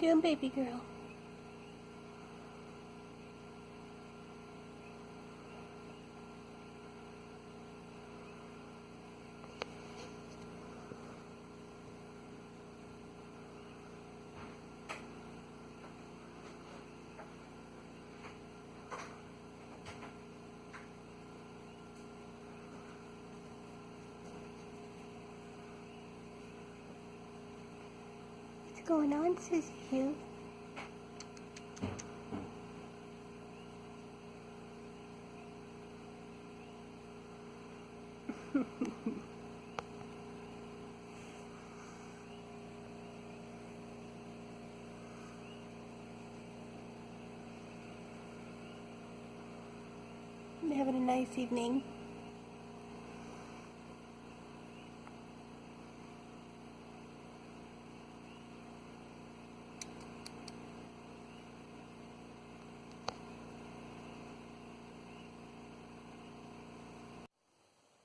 doing, baby girl? What's going on, Sissy Hugh? I'm having a nice evening.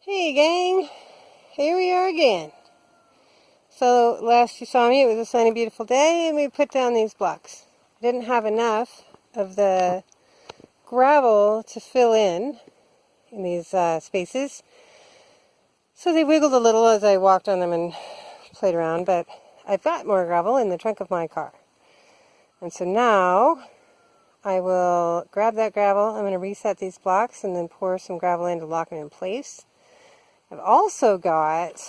Hey gang, here we are again. So last you saw me, it was a sunny, beautiful day, and we put down these blocks. I didn't have enough of the gravel to fill in these spaces, so they wiggled a little as I walked on them and played around, but I've got more gravel in the trunk of my car. And so now I will grab that gravel. I'm going to reset these blocks and then pour some gravel in to lock them in place. I've also got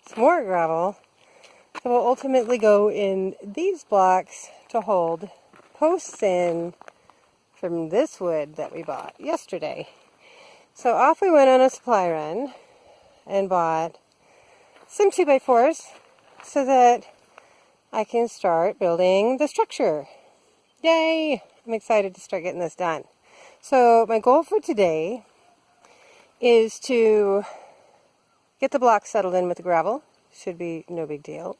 some more gravel that will ultimately go in these blocks to hold posts in from this wood that we bought yesterday. So off we went on a supply run and bought some 2x4s so that I can start building the structure. Yay! I'm excited to start getting this done. So my goal for today is to get the blocks settled in with the gravel. Should be no big deal.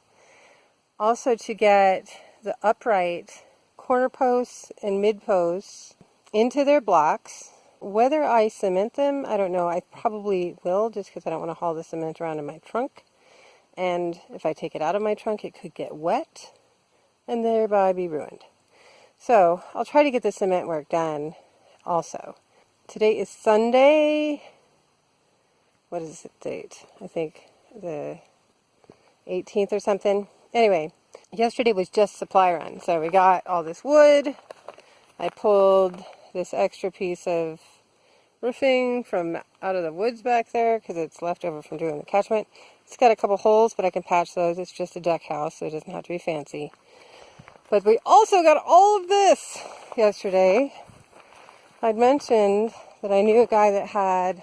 Also to get the upright corner posts and mid posts into their blocks. Whether I cement them, I don't know. I probably will, just because I don't want to haul the cement around in my trunk. And if I take it out of my trunk, it could get wet and thereby be ruined. So I'll try to get the cement work done also. Today is Sunday. What is the date? I think the 18th or something. Anyway, yesterday was just supply run. So we got all this wood. I pulled this extra piece of roofing from out of the woods back there because it's left over from doing the catchment. It's got a couple holes, but I can patch those. It's just a deck house, so it doesn't have to be fancy. But we also got all of this yesterday. I'd mentioned that I knew a guy that had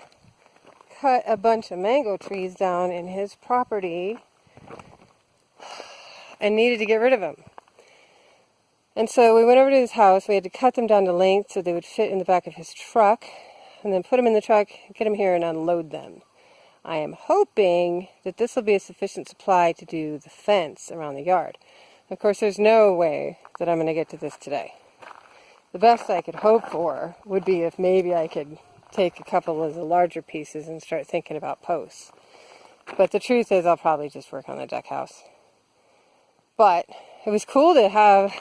cut a bunch of mango trees down in his property and needed to get rid of them. And so we went over to his house. We had to cut them down to length so they would fit in the back of his truck, and then put them in the truck, get them here, and unload them. I am hoping that this will be a sufficient supply to do the fence around the yard. Of course, there's no way that I'm going to get to this today. The best I could hope for would be if maybe I could take a couple of the larger pieces and start thinking about posts. But the truth is I'll probably just work on the deck house. But it was cool to have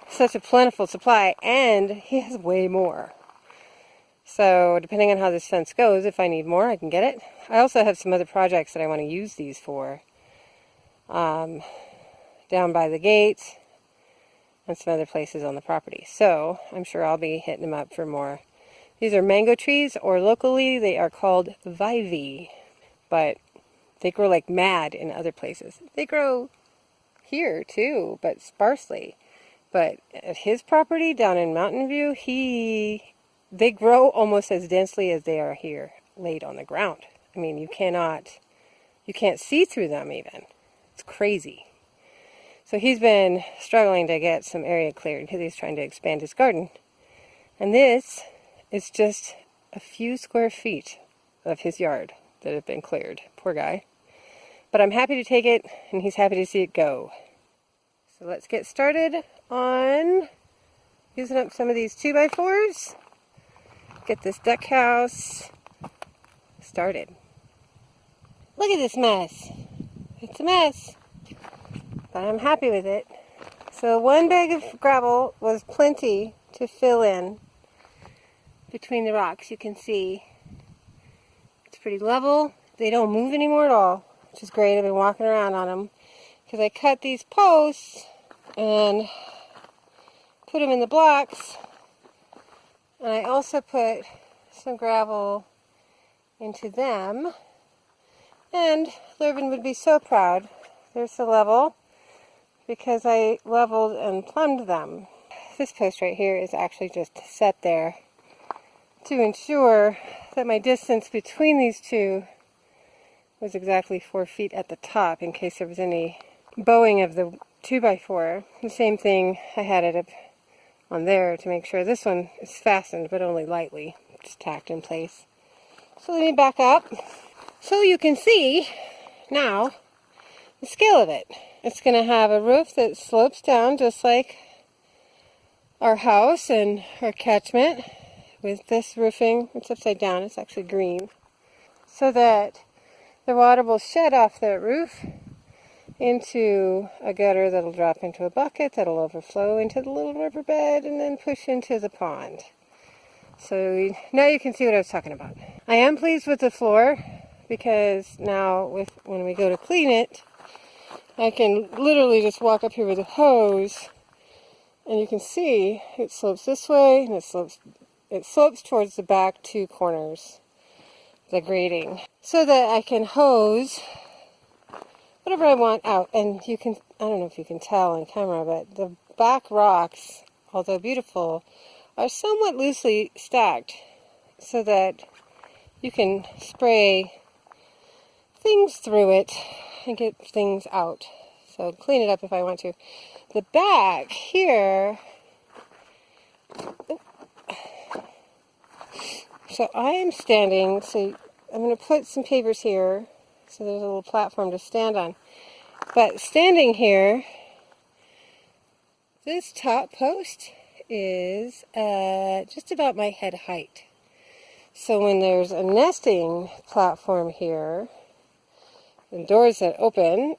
such a plentiful supply, and he has way more. So depending on how this fence goes, if I need more, I can get it. I also have some other projects that I want to use these for. Down by the gate and some other places on the property. So I'm sure I'll be hitting them up for more. These are mango trees, or locally they are called vivy, but they grow like mad in other places. They grow here too, but sparsely. But at his property down in Mountain View, they grow almost as densely as they are here, laid on the ground. I mean, you can't see through them even. It's crazy. So he's been struggling to get some area cleared because he's trying to expand his garden. And this is just a few square feet of his yard that have been cleared. Poor guy. But I'm happy to take it, and he's happy to see it go. So let's get started on using up some of these 2x4s. Get this deck house started. Look at this mess. It's a mess, but I'm happy with it. So one bag of gravel was plenty to fill in between the rocks. You can see it's pretty level. They don't move anymore at all, which is great. I've been walking around on them because I cut these posts and put them in the blocks. And I also put some gravel into them. And Lurvin would be so proud. There's the level because I leveled and plumbed them. This post right here is actually just set there to ensure that my distance between these two was exactly 4 feet at the top in case there was any bowing of the 2x4. The same thing, I had it up on there to make sure this one is fastened but only lightly, just tacked in place. So let me back up so you can see now the scale of it. It's going to have a roof that slopes down just like our house and our catchment. With this roofing, it's upside down, it's actually green, so that the water will shed off the roof into a gutter that'll drop into a bucket that'll overflow into the little riverbed and then push into the pond. So now you can see what I was talking about. I am pleased with the floor because now when we go to clean it, I can literally just walk up here with a hose and you can see it slopes this way and it slopes towards the back 2 corners, the grading, so that I can hose whatever I want out. And you can, I don't know if you can tell on camera, but the back rocks, although beautiful, are somewhat loosely stacked so that you can spray things through it and get things out. So clean it up if I want to. The back here, so I am standing, so I'm going to put some pavers here so there's a little platform to stand on. But standing here, this top post is just about my head height. So when there's a nesting platform here, and doors that open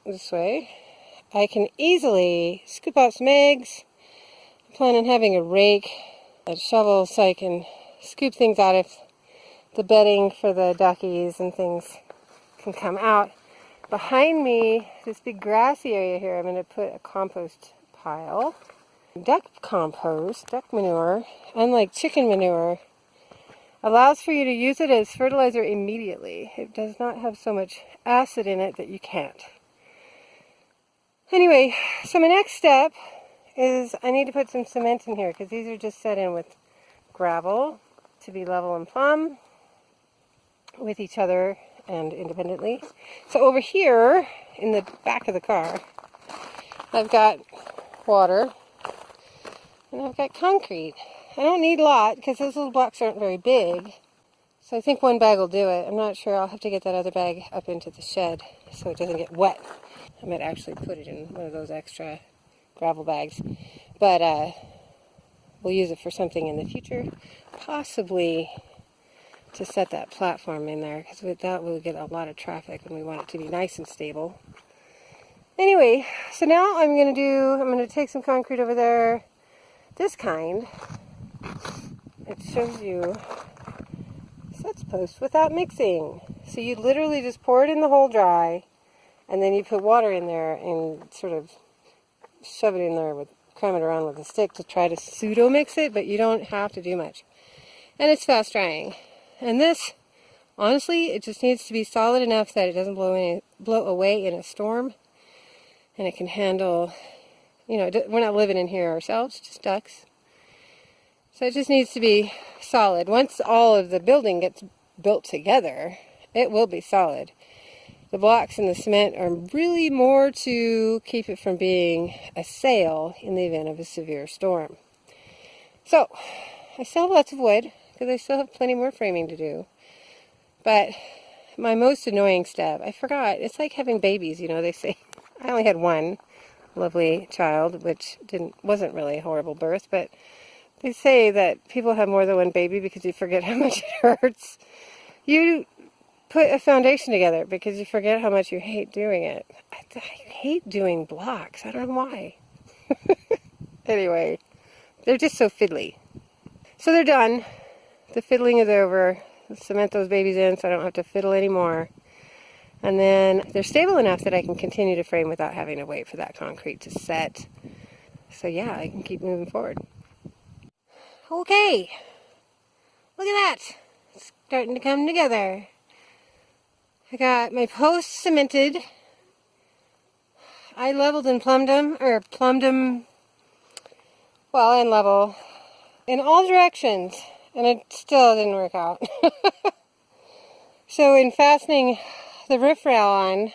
this way, I can easily scoop out some eggs. I plan on having a rake and shovel so I can scoop things out if the bedding for the duckies and things can come out. Behind me, this big grassy area here, I'm going to put a compost pile. Duck compost, duck manure, unlike chicken manure, allows for you to use it as fertilizer immediately. It does not have so much acid in it that you can't. Anyway, so my next step is I need to put some cement in here because these are just set in with gravel to be level and plumb with each other and independently. So over here in the back of the car, I've got water and I've got concrete. I don't need a lot because those little blocks aren't very big. So I think one bag will do it. I'm not sure. I'll have to get that other bag up into the shed so it doesn't get wet. I might actually put it in one of those extra gravel bags. But we'll use it for something in the future. Possibly to set that platform in there because with that we'll get a lot of traffic and we want it to be nice and stable. Anyway, so now I'm going to take some concrete over there. This kind. It shows you sets posts without mixing. So you literally just pour it in the hole dry, and then you put water in there and sort of shove it in there with, cram it around with a stick to try to pseudo mix it, but you don't have to do much. And it's fast drying. And this, honestly, it just needs to be solid enough that it doesn't blow away in a storm, and it can handle, you know, we're not living in here ourselves, just ducks. So it just needs to be solid. Once all of the building gets built together, it will be solid. The blocks and the cement are really more to keep it from being a sail in the event of a severe storm. So, I still have lots of wood, because I still have plenty more framing to do. But my most annoying step, I forgot, it's like having babies, you know, they say. I only had one lovely child, which wasn't really a horrible birth, but they say that people have more than one baby because you forget how much it hurts. You put a foundation together because you forget how much you hate doing it. I hate doing blocks. I don't know why. Anyway, they're just so fiddly. So they're done. The fiddling is over. Cement those babies in so I don't have to fiddle anymore. And then they're stable enough that I can continue to frame without having to wait for that concrete to set. So yeah, I can keep moving forward. Okay, look at that. It's starting to come together. I got my posts cemented. I leveled and plumbed them, well, and level, in all directions, and it still didn't work out. So in fastening the roof rail on,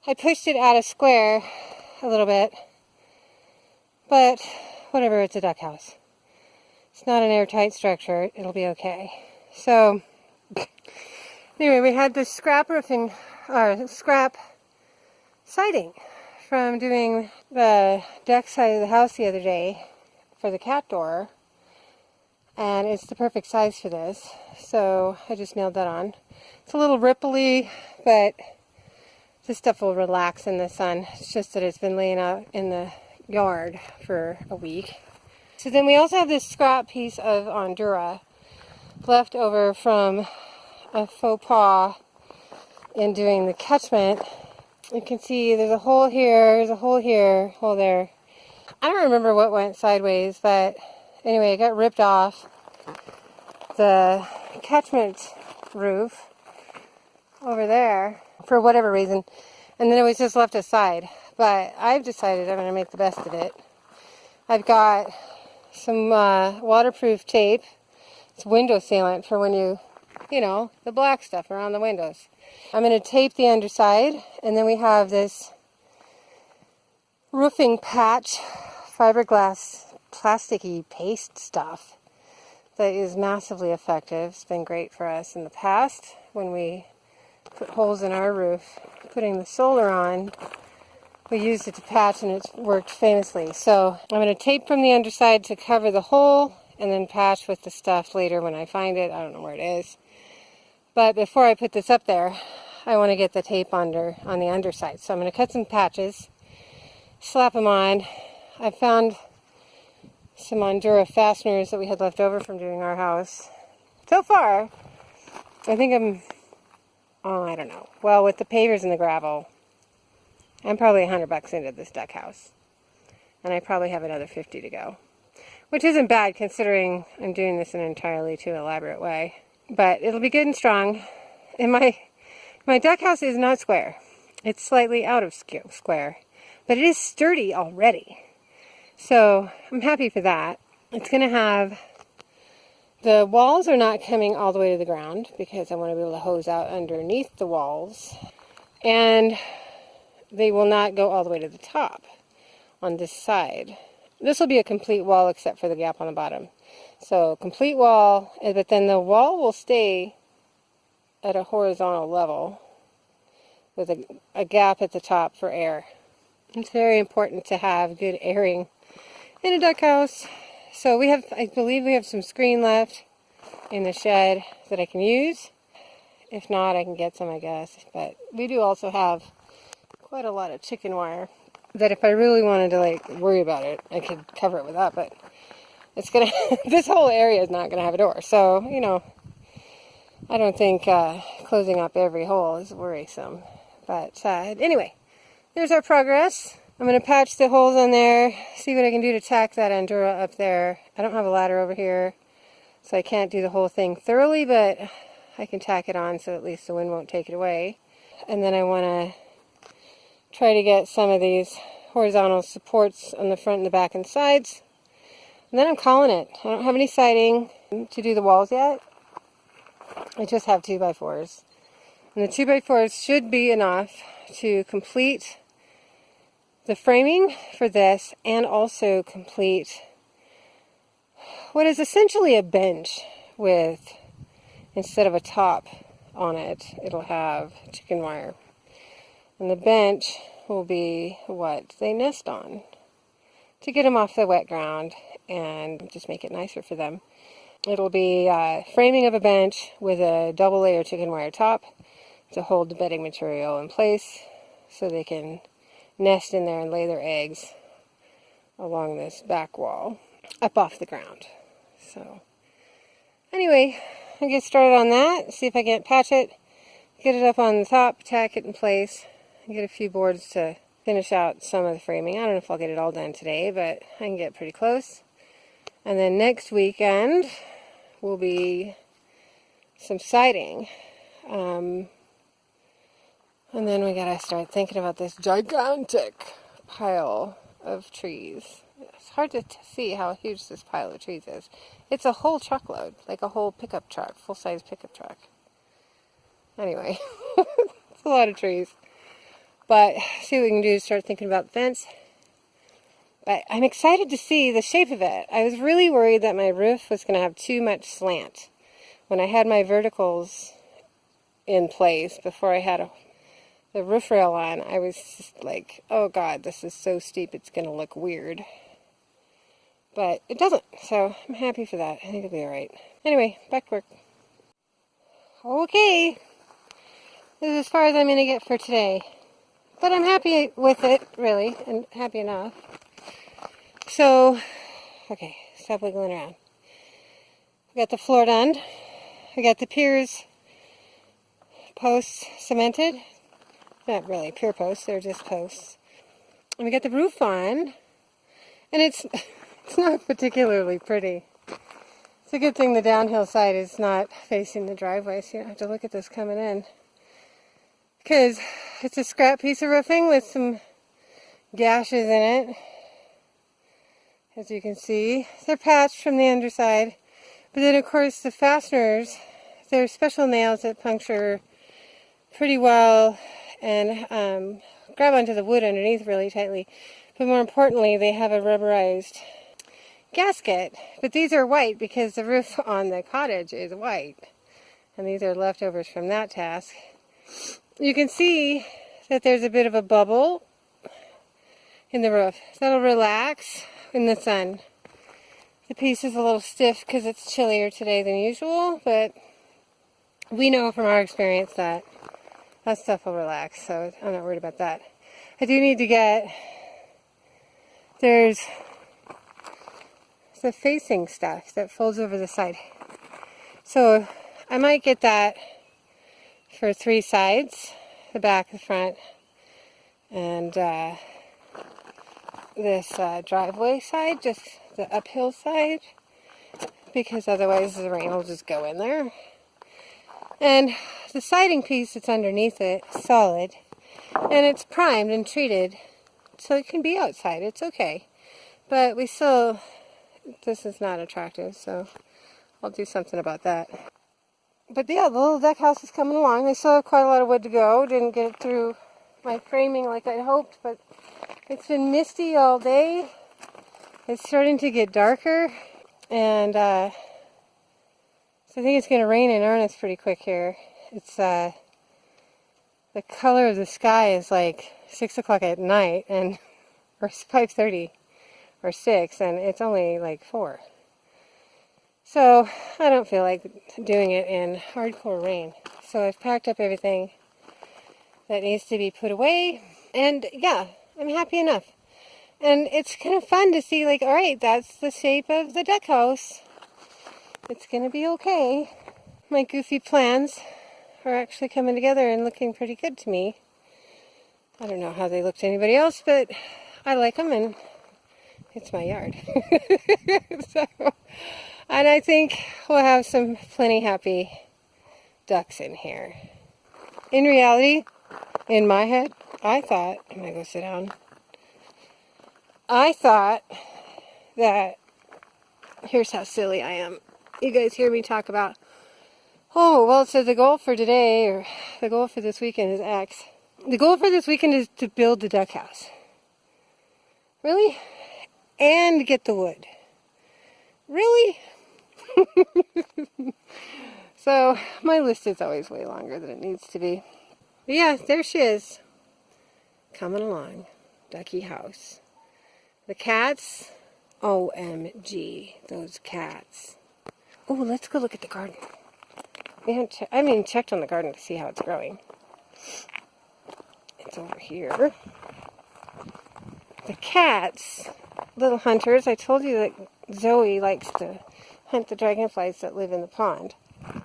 I pushed it out of square a little bit, but whatever, it's a duck house. It's not an airtight structure, it'll be okay. So, anyway, we had this scrap siding from doing the deck side of the house the other day for the cat door, and it's the perfect size for this, so I just nailed that on. It's a little ripply, but this stuff will relax in the sun. It's just that it's been laying out in the yard for a week. So then we also have this scrap piece of Ondura left over from a faux pas in doing the catchment. You can see there's a hole here, there's a hole here, hole there. I don't remember what went sideways, but anyway, it got ripped off the catchment roof over there for whatever reason, and then it was just left aside. But I've decided I'm going to make the best of it. I've got some waterproof tape. It's window sealant for when you know, the black stuff around the windows. I'm going to tape the underside, and then we have this roofing patch, fiberglass, plasticky paste stuff that is massively effective. It's been great for us in the past when we put holes in our roof. Putting the solar on, we used it to patch, and it's worked famously. So I'm going to tape from the underside to cover the hole, and then patch with the stuff later when I find it. I don't know where it is. But before I put this up there, I want to get the tape on the underside. So I'm going to cut some patches, slap them on. I found some Ondura fasteners that we had left over from doing our house. So far, I think I don't know. Well, with the pavers and the gravel, I'm probably $100 into this duck house. And I probably have another 50 to go. Which isn't bad considering I'm doing this in an entirely too elaborate way. But it'll be good and strong. And my duck house is not square. It's slightly out of square. But it is sturdy already. So I'm happy for that. It's going to have... The walls are not coming all the way to the ground because I want to be able to hose out underneath the walls. And they will not go all the way to the top on this side. This will be a complete wall except for the gap on the bottom. So complete wall, but then the wall will stay at a horizontal level with a gap at the top for air. It's very important to have good airing in a duck house. So I believe we have some screen left in the shed that I can use. If not, I can get some, I guess. But we do also have quite a lot of chicken wire that if I really wanted to worry about it, I could cover it with that, but it's gonna this whole area is not gonna have a door, so I don't think closing up every hole is worrisome. But anyway, there's our progress. I'm gonna patch the holes on there, see what I can do to tack that Ondura up there. I don't have a ladder over here, so I can't do the whole thing thoroughly, but I can tack it on so at least the wind won't take it away. And then I want to try to get some of these horizontal supports on the front and the back and sides. And then I'm calling it. I don't have any siding to do the walls yet. I just have 2x4s. And the 2x4s should be enough to complete the framing for this and also complete what is essentially a bench with, instead of a top on it, it'll have chicken wire. And the bench will be what they nest on to get them off the wet ground and just make it nicer for them. It'll be framing of a bench with a double layer chicken wire top to hold the bedding material in place so they can nest in there and lay their eggs along this back wall, up off the ground. So anyway, I'll get started on that, see if I can't patch it, get it up on the top, tack it in place, and get a few boards to finish out some of the framing. I don't know if I'll get it all done today, but I can get pretty close. And then next weekend will be some siding. And then we gotta start thinking about this gigantic pile of trees. It's hard to see how huge this pile of trees is. It's a whole truckload, like a whole pickup truck, full-size pickup truck. Anyway, it's a lot of trees. But see what we can do to start thinking about the fence. But I'm excited to see the shape of it. I was really worried that my roof was going to have too much slant. When I had my verticals in place before I had the roof rail on, I was just like, oh God, this is so steep, it's going to look weird. But it doesn't, so I'm happy for that. I think it'll be alright. Anyway, back to work. Okay, this is as far as I'm going to get for today. But I'm happy with it, really, and happy enough. So, okay, stop wiggling around. We got the floor done. We got the piers posts cemented. Not really pier posts, they're just posts. And we got the roof on. And it's not particularly pretty. It's a good thing the downhill side is not facing the driveway, so you don't have to look at this coming in. Because it's a scrap piece of roofing with some gashes in it. As you can see, they're patched from the underside. But then, of course, the fasteners, they're special nails that puncture pretty well and grab onto the wood underneath really tightly. But more importantly, they have a rubberized gasket. But these are white because the roof on the cottage is white. And these are leftovers from that task. You can see that there's a bit of a bubble in the roof. That'll relax in the sun. The piece is a little stiff because it's chillier today than usual, but we know from our experience that that stuff will relax, so I'm not worried about that. I do need to get, there's the facing stuff that folds over the side. So I might get that for 3 sides, the back, the front, and this driveway side, just the uphill side, because otherwise the rain will just go in there. And the siding piece that's underneath it is solid, and it's primed and treated, so it can be outside, it's okay. But we still, this is not attractive, so I'll do something about that. But yeah, the little deck house is coming along. I still have quite a lot of wood to go. Didn't get it through my framing like I'd hoped, but it's been misty all day. It's starting to get darker, and so I think it's going to rain in earnest pretty quick here. It's the color of the sky is like 6 o'clock at night, and or 5:30 or 6, and it's only like 4. So I don't feel like doing it in hardcore rain. So I've packed up everything that needs to be put away. And yeah, I'm happy enough. And it's kind of fun to see, like, alright, that's the shape of the deck house. It's going to be okay. My goofy plans are actually coming together and looking pretty good to me. I don't know how they look to anybody else, but I like them, and it's my yard. So, and I think we'll have some plenty happy ducks in here. In reality, in my head, I thought, I'm going to go sit down. I thought that, here's how silly I am. You guys hear me talk about, oh, well, so the goal for today, or the goal for this weekend is X. The goal for this weekend is to build the duck house. Really? And get the wood. Really? So, my list is always way longer than it needs to be. But yeah, there she is. Coming along. Ducky house. The cats. OMG. Those cats. Oh, let's go look at the garden. I haven't even checked on the garden to see how it's growing. It's over here. The cats little hunters. I told you that Zoe likes to hunt the dragonflies that live in the pond.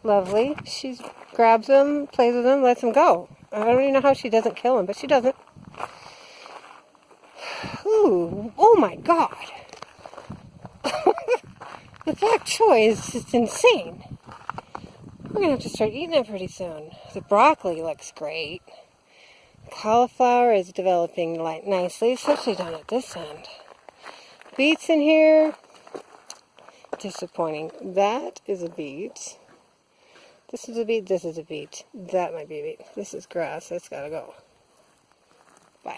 Lovely. She grabs them, plays with them, lets them go. I don't even know how she doesn't kill them, but she doesn't. Ooh, oh my God. The bok choy is just insane. We're going to have to start eating it pretty soon. The broccoli looks great. Cauliflower is developing nicely, especially down at this end. Beets in here. Disappointing. That is a beet. This is a beet. This is a beet. That might be a beet. This is grass. That's got to go. Bye.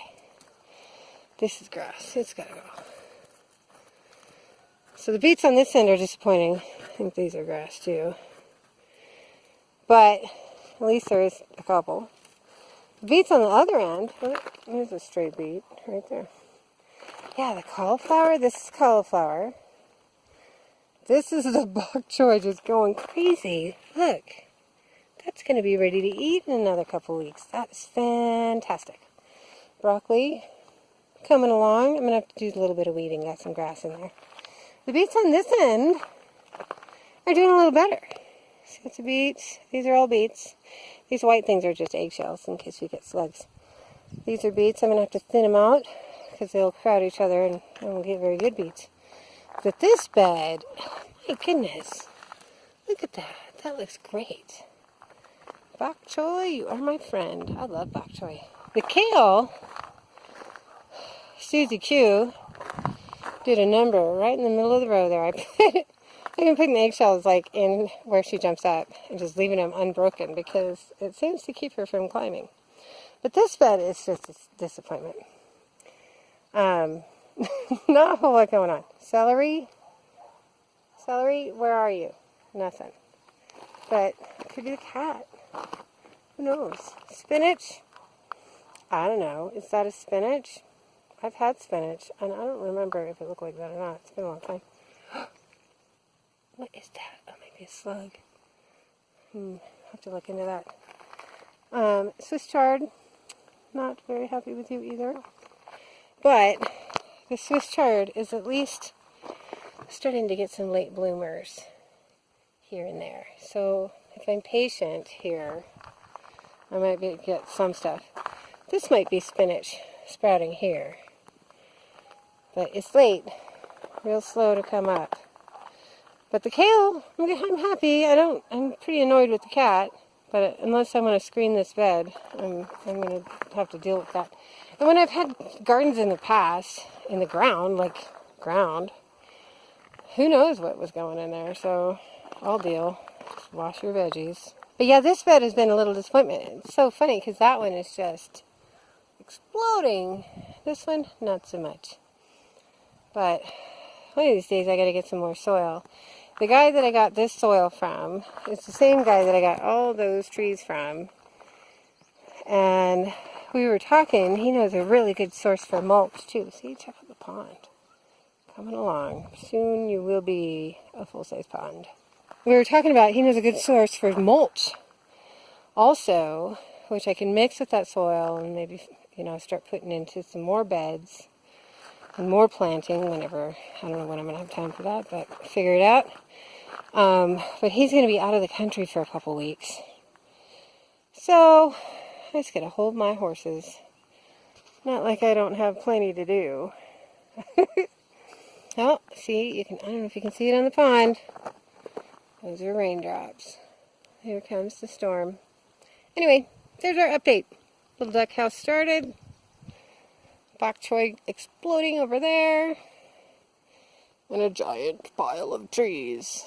This is grass. It's got to go. So the beets on this end are disappointing. I think these are grass too. But at least there is a couple. The beets on the other end, there's a stray beet right there. Yeah, the cauliflower, this is cauliflower. This is the bok choy just going crazy. Look, that's going to be ready to eat in another couple weeks. That is fantastic. Broccoli coming along. I'm going to have to do a little bit of weeding. Got some grass in there. The beets on this end are doing a little better. See, it's a beet. These are all beets. These white things are just eggshells in case we get slugs. These are beets. I'm going to have to thin them out because they'll crowd each other and we'll get very good beets. But this bed, my goodness, look at that. That looks great. Bok choy, you are my friend. I love bok choy. The kale, Susie Q did a number right in the middle of the row there. I've been putting the eggshells like in where she jumps up and just leaving them unbroken because it seems to keep her from climbing. But this bed is just a disappointment. Not a whole lot going on. Celery, where are you? Nothing. But it could be the cat. Who knows? Spinach? I don't know. Is that a spinach? I've had spinach, and I don't remember if it looked like that or not. It's been a long time. What is that? Oh, maybe a slug. I'll have to look into that. Swiss chard. Not very happy with you either. But the Swiss chard is at least starting to get some late bloomers here and there. So if I'm patient here, I might get some stuff. This might be spinach sprouting here. But it's late. Real slow to come up. But the kale, I'm happy. I'm pretty annoyed with the cat. But unless I want to screen this bed, I'm going to have to deal with that. And when I've had gardens in the past, in the ground, who knows what was going in there. So I'll deal. Just wash your veggies. But yeah, this bed has been a little disappointment. It's so funny because that one is just exploding. This one, not so much. But one of these days I got to get some more soil. The guy that I got this soil from is the same guy that I got all those trees from. And we were talking, he knows a really good source for mulch too. See, check out the pond. Coming along. Soon you will be a full-size pond. We were talking about he knows a good source for mulch also, which I can mix with that soil and maybe, start putting into some more beds and more planting whenever, I don't know when I'm going to have time for that, but figure it out. But he's going to be out of the country for a couple weeks. So I just got to hold my horses. Not like I don't have plenty to do. Oh, see, I don't know if you can see it on the pond. Those are raindrops. Here comes the storm. Anyway, there's our update. Little duck house started. Bok choy exploding over there. And a giant pile of trees.